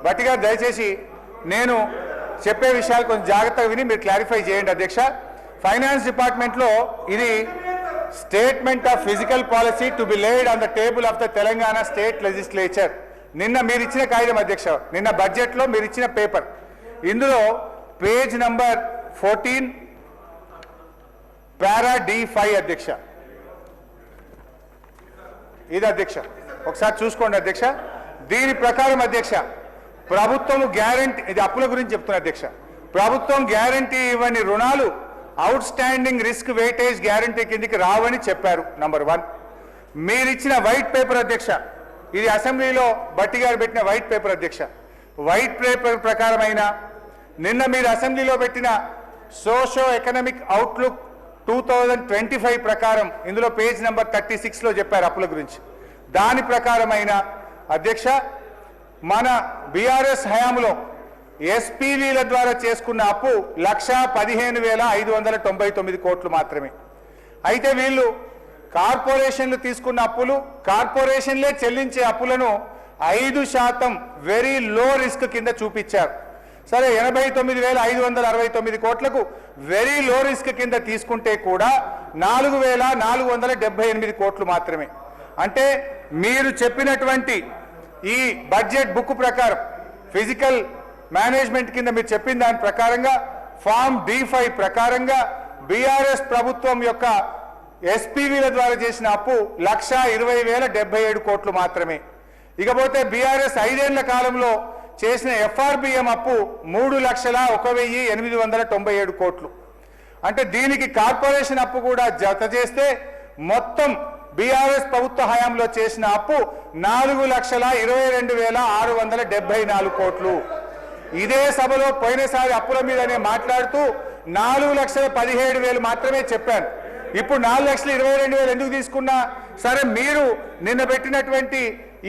భట్టి గారు దయచేసి నేను చెప్పే విషయాలు కొంచెం జాగ్రత్తగా విని మీరు క్లారిఫై చేయండి అధ్యక్ష. ఫైనాన్స్ డిపార్ట్మెంట్లో ఇది statement of physical policy to be laid on the table of the Telangana state legislature. నిన్న మీరు ఇచ్చిన కాగితం అధ్యక్ష, నిన్న బడ్జెట్లో మీరు ఇచ్చిన పేపర్, ఇందులో పేజ్ నంబర్ 14 పారా D5 అధ్యక్ష. ఇది అధ్యక్ష ఒకసారి చూసుకోండి అధ్యక్ష. దీని ప్రకారం అధ్యక్ష ప్రభుత్వం గ్యారంటీ, ఇది అప్పుల గురించి చెప్తున్నా అధ్యక్ష, ప్రభుత్వం గ్యారంటీ ఇవ్వని రుణాలు out standing risk weightage guarantee కిందికి రావని చెప్పారు. నంబర్ 1. మీరిచ్చిన వైట్ పేపర్ అధ్యక్ష, ఇది అసెంబ్లీలో భట్టి గారు పెట్టిన వైట్ పేపర్ అధ్యక్ష. వైట్ పేపర్ ప్రకారమైన నిన్న మీరు అసెంబ్లీలో పెట్టిన సోషో ఎకనామిక్ అవుట్లుక్ 2025 ప్రకారం ఇందులో పేజ్ నెంబర్ 36లో చెప్పారు అప్పుల గురించి. దాని ప్రకారమైన అధ్యక్ష మన బీఆర్ఎస్ హయాంలో ఎస్పీవీల ద్వారా చేసుకున్న అప్పు 1,15,599 కోట్లు మాత్రమే. అయితే వీళ్ళు కార్పొరేషన్లు తీసుకున్న అప్పులు, కార్పొరేషన్లే చెల్లించే అప్పులను 5% వెరీ లో రిస్క్ కింద చూపించారు. సరే 89,569 కోట్లకు వెరీ లో రిస్క్ కింద తీసుకుంటే కూడా 4,478 కోట్లు మాత్రమే. అంటే మీరు చెప్పినటువంటి ఈ బడ్జెట్ బుక్ ప్రకారం ఫిజికల్ మేనేజ్మెంట్ కింద మీరు చెప్పిన దాని ప్రకారంగా ఫామ్ D5 ప్రకారంగా బీఆర్ఎస్ ప్రభుత్వం యొక్క ఎస్పీవీల ద్వారా చేసిన అప్పు 1,20,077 కోట్లు మాత్రమే. ఇకపోతే బీఆర్ఎస్ 5 ఏళ్ల కాలంలో చేసిన FRBM అప్పు 3,01,897 కోట్లు. అంటే దీనికి కార్పొరేషన్ అప్పు కూడా జత చేస్తే మొత్తం బీఆర్ఎస్ ప్రభుత్వ హయాంలో చేసిన అప్పు 4,22,674 కోట్లు. ఇదే సభలో పోయినసారి అప్పుల మీదనే మాట్లాడుతూ 4,17,000 మాత్రమే చెప్పాను. ఇప్పుడు 4,22,000 ఎందుకు తీసుకున్నా? సరే మీరు నిన్న పెట్టినటువంటి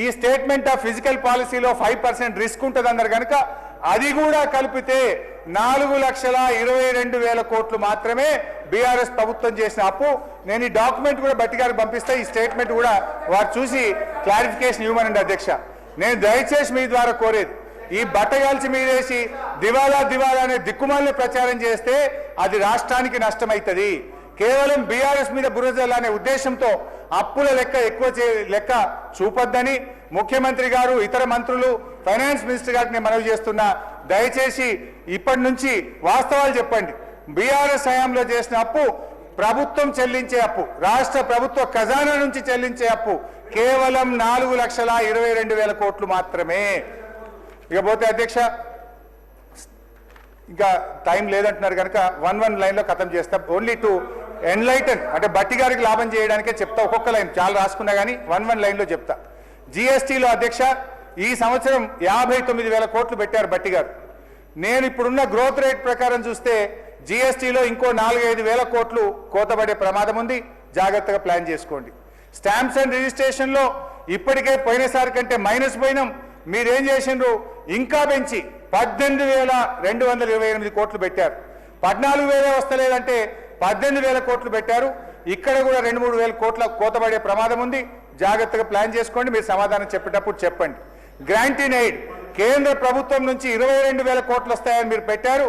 ఈ స్టేట్మెంట్ ఆఫ్ ఫిజికల్ పాలసీలో 5% రిస్క్ ఉంటుంది అన్నారు కనుక అది కూడా కలిపితే 4,22,000 కోట్లు మాత్రమే బీఆర్ఎస్ ప్రభుత్వం చేసిన అప్పు. నేను ఈ డాక్యుమెంట్ కూడా భట్టి గారికి పంపిస్తే ఈ స్టేట్మెంట్ కూడా వారు చూసి క్లారిఫికేషన్ ఇవ్వమనండి అధ్యక్ష. నేను దయచేసి మీ ద్వారా కోరేది, ఈ బట్టగాల్చి మీదేసి దివాలా దివాలా అనే దిక్కుమాలిన ప్రచారం చేస్తే అది రాష్ట్రానికి నష్టమవుతుంది. కేవలం బీఆర్ఎస్ మీద బురజల్లా అనే ఉద్దేశంతో అప్పుల లెక్క చూపొద్దని ముఖ్యమంత్రి గారు, ఇతర మంత్రులు, ఫైనాన్స్ మినిస్టర్ గారికి నేను మనవి చేస్తున్నా. దయచేసి ఇప్పటి నుంచి వాస్తవాలు చెప్పండి. బీఆర్ఎస్ హయాంలో చేసిన అప్పు ప్రభుత్వం చెల్లించే అప్పు, రాష్ట్ర ప్రభుత్వ ఖజానా నుంచి చెల్లించే అప్పు కేవలం 4,22,000 కోట్లు మాత్రమే. ఇకపోతే అధ్యక్ష ఇంకా టైం లేదంటున్నారు కనుక 1 లైన్లో ఖతం చేస్తా. ఓన్లీ టు ఎన్లైటన్, అంటే భట్టి గారికి లాభం చేయడానికే చెప్తా. ఒక్కొక్క లైన్ చాలా రాసుకున్నా కానీ 1 లైన్లో చెప్తా. జీఎస్టీలో అధ్యక్ష ఈ సంవత్సరం 59,000 కోట్లు పెట్టారు భట్టి గారు. నేను ఇప్పుడున్న గ్రోత్ రేట్ ప్రకారం చూస్తే జీఎస్టీలో ఇంకో 4,000-5,000 కోట్లు కోతబడే ప్రమాదం ఉంది. జాగ్రత్తగా ప్లాన్ చేసుకోండి. స్టాంప్స్ అండ్ రిజిస్ట్రేషన్లో ఇప్పటికే పోయినసారి కంటే మైనస్ పోయినాం. మీరేం చేసిండ్రు? ఇంకా పెంచి 18,228 కోట్లు పెట్టారు. 14,000 వస్తలేదంటే 18,000 కోట్లు పెట్టారు. ఇక్కడ కూడా 2-3 కోట్ల కోతబడే ప్రమాదం ఉంది. జాగ్రత్తగా ప్లాన్ చేసుకోండి. మీరు సమాధానం చెప్పేటప్పుడు చెప్పండి. గ్రాంట్ ఇన్ ఎయిడ్ కేంద్ర ప్రభుత్వం నుంచి 22,000 కోట్లు వస్తాయని మీరు పెట్టారు.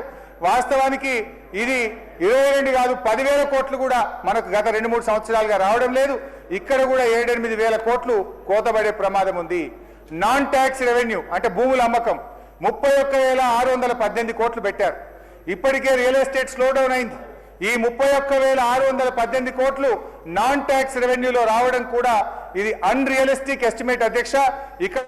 వాస్తవానికి ఇది 22 కాదు 10,000 కోట్లు కూడా మనకు గత 2-3 సంవత్సరాలుగా రావడం లేదు. ఇక్కడ కూడా 7-8,000 కోట్లు కోతబడే ప్రమాదం ఉంది. నాన్ ట్యాక్స్ రెవెన్యూ అంటే భూముల అమ్మకం 31,618 కోట్లు పెట్టారు. ఇప్పటికే రియల్ ఎస్టేట్ స్లో డౌన్ అయింది. ఈ 31,618 కోట్లు నాన్ ట్యాక్స్ రెవెన్యూలో రావడం కూడా ఇది అన్రియలిస్టిక్ ఎస్టిమేట్ అధ్యక్ష. ఇక్కడ